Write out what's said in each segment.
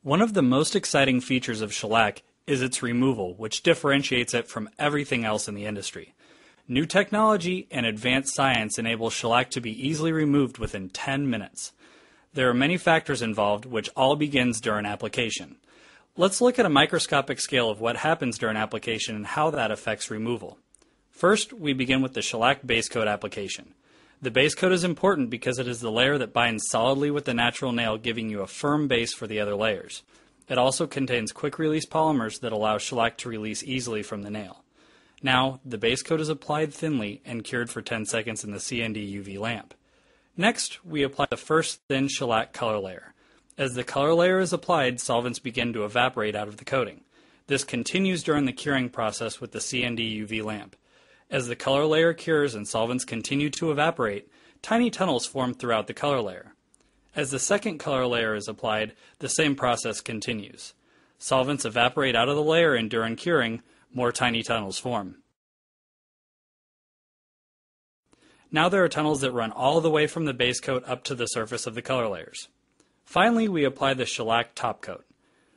One of the most exciting features of shellac is its removal, which differentiates it from everything else in the industry. New technology and advanced science enable shellac to be easily removed within 10 minutes. There are many factors involved, which all begins during application. Let's look at a microscopic scale of what happens during application and how that affects removal. First, we begin with the shellac base coat application. The base coat is important because it is the layer that binds solidly with the natural nail, giving you a firm base for the other layers. It also contains quick-release polymers that allow shellac to release easily from the nail. Now, the base coat is applied thinly and cured for 10 seconds in the CND UV lamp. Next, we apply the first thin shellac color layer. As the color layer is applied, solvents begin to evaporate out of the coating. This continues during the curing process with the CND UV lamp. As the color layer cures and solvents continue to evaporate, tiny tunnels form throughout the color layer. As the second color layer is applied, the same process continues. Solvents evaporate out of the layer and during curing, more tiny tunnels form. Now there are tunnels that run all the way from the base coat up to the surface of the color layers. Finally, we apply the shellac top coat.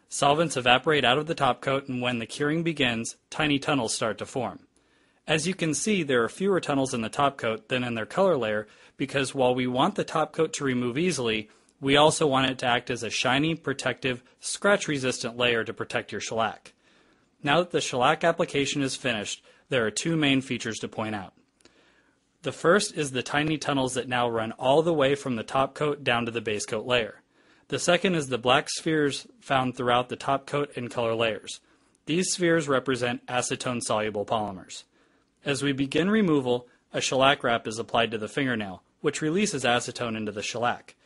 Solvents evaporate out of the top coat, and when the curing begins, tiny tunnels start to form. As you can see, there are fewer tunnels in the top coat than in their color layer because while we want the top coat to remove easily, we also want it to act as a shiny, protective, scratch-resistant layer to protect your shellac. Now that the shellac application is finished, there are two main features to point out. The first is the tiny tunnels that now run all the way from the top coat down to the base coat layer. The second is the black spheres found throughout the top coat and color layers. These spheres represent acetone-soluble polymers. As we begin removal, a shellac wrap is applied to the fingernail, which releases acetone into the shellac.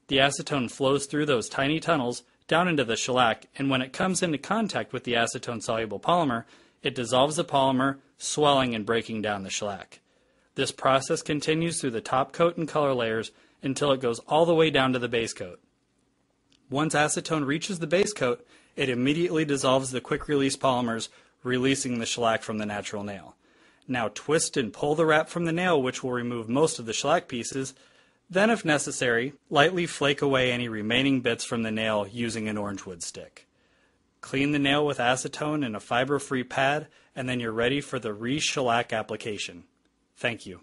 The acetone flows through those tiny tunnels down into the shellac, and when it comes into contact with the acetone-soluble polymer, it dissolves the polymer, swelling and breaking down the shellac. This process continues through the top coat and color layers until it goes all the way down to the base coat. Once acetone reaches the base coat, it immediately dissolves the quick-release polymers, releasing the shellac from the natural nail. Now twist and pull the wrap from the nail, which will remove most of the shellac pieces. Then, if necessary, lightly flake away any remaining bits from the nail using an orange wood stick. Clean the nail with acetone and a fiber-free pad, and then you're ready for the re-shellac application. Thank you.